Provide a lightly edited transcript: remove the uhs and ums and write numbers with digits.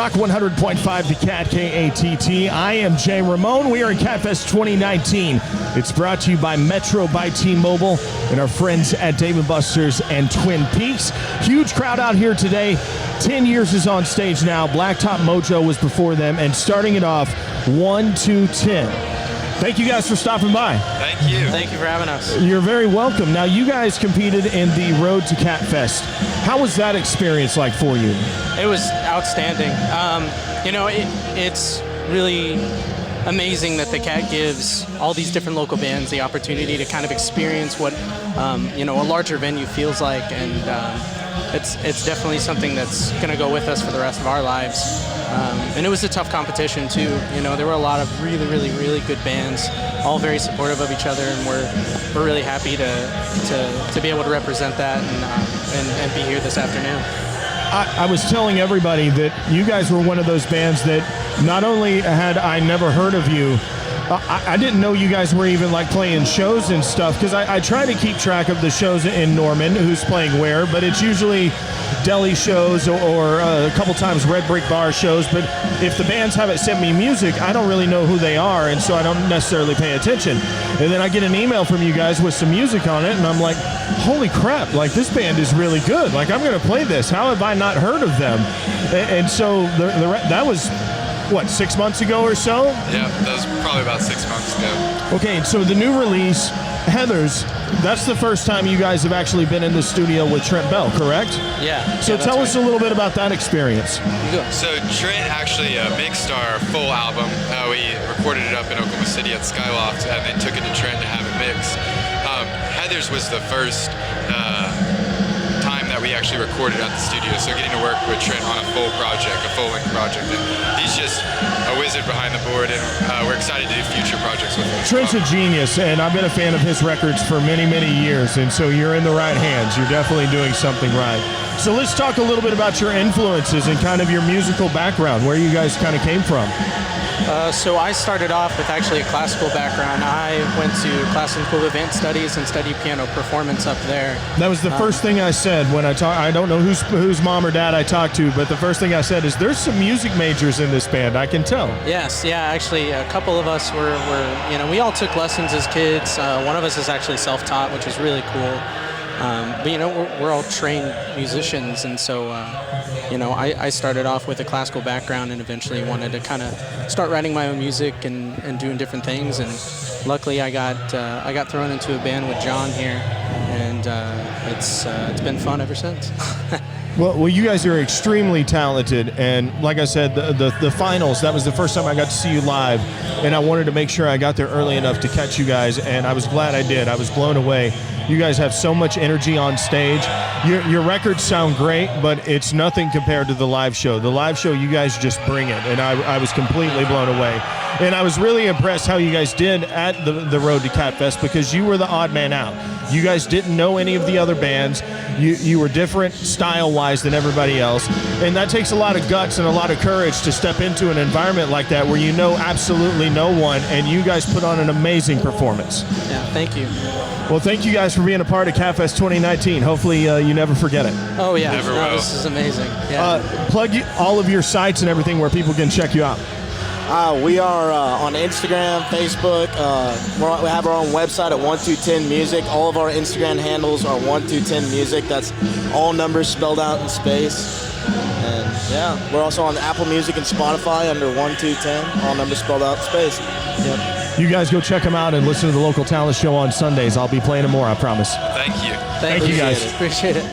Rock 100.5 to KATT, KATT. I am Jay Ramone. We are at KATTFest 2019. It's brought to you by Metro by T-Mobile and our friends at Dave & Buster's and Twin Peaks. Huge crowd out here today. 10 Years is on stage now. Blacktop Mojo was before them, and starting it off 1, 2, 10. Thank you guys for stopping by. Thank you. Thank you for having us. You're very welcome. Now, you guys competed in the Road to KATTFest. How was that experience like for you? It was outstanding. It's really amazing that the KATT gives all these different local bands the opportunity to kind of experience what a larger venue feels like, and it's definitely something that's going to go with us for the rest of our lives. And it was a tough competition too. There were a lot of really, really, really good bands, all very supportive of each other, and we're really happy to be able to represent that and be here this afternoon. I was telling everybody that you guys were one of those bands that not only had I never heard of you, I didn't know you guys were even like playing shows and stuff, because I try to keep track of the shows in Norman, who's playing where, but it's usually deli shows or a couple times Red Brick Bar shows. But if the bands haven't sent me music, I don't really know who they are, and so I don't necessarily pay attention. And then I get an email from you guys with some music on it, and I'm like, holy crap, like this band is really good. Like, I'm going to play this. How have I not heard of them? And so that was, what, 6 months ago or so? Yeah, that was probably about 6 months ago. Okay, so the new release, Heathers, that's the first time you guys have actually been in the studio with Trent Bell, correct? Yeah. So tell us a little bit about that experience. So Trent actually mixed our full album. We recorded it up in Oklahoma City at Skyloft, and then took it to Trent to have it mixed. Heathers was the first time that we actually recorded at the studio, so getting to work with Trent on a full-length project, and he's just a wizard behind the board, and we're excited to do future projects with him. Trent's a genius, and I've been a fan of his records for many, many years, and so you're in the right hands. You're definitely doing something right. So let's talk a little bit about your influences and kind of your musical background, where you guys kind of came from. So I started off with actually a classical background. I went to classical advanced studies and studied piano performance up there. That was the first thing I said when I talked. I don't know whose mom or dad I talked to, but the first thing I said is, there's some music majors in this band, I can tell. Yes, yeah, actually a couple of us were we all took lessons as kids. One of us is actually self-taught, which is really cool. But we're all trained musicians, and so I started off with a classical background and eventually wanted to kind of start writing my own music and doing different things. And luckily, I got thrown into a band with John here, and it's been fun ever since. Well, you guys are extremely talented, and like I said, the finals, that was the first time I got to see you live, and I wanted to make sure I got there early enough to catch you guys, and I was glad I did. I was blown away. You guys have so much energy on stage. Your records sound great, but it's nothing compared to the live show. The live show, you guys just bring it, and I was completely blown away. And I was really impressed how you guys did at the Road to KATTFest, because you were the odd man out. You guys didn't know any of the other bands. You were different style-wise than everybody else, and that takes a lot of guts and a lot of courage to step into an environment like that where you know absolutely no one, and you guys put on an amazing performance. Yeah, thank you. Well, thank you guys for being a part of KATTFest 2019. Hopefully you never forget it. Oh, yeah. Never will. This is amazing. Yeah. Plug all of your sites and everything where people can check you out. We are on Instagram, Facebook. We have our own website at 1210 Music. All of our Instagram handles are 1210 Music. That's all numbers spelled out in space. And yeah, we're also on Apple Music and Spotify under 1210, all numbers spelled out in space. Yep. You guys go check them out and listen to the Local Talent Show on Sundays. I'll be playing them more, I promise. Thank you. Thank you guys. Appreciate it.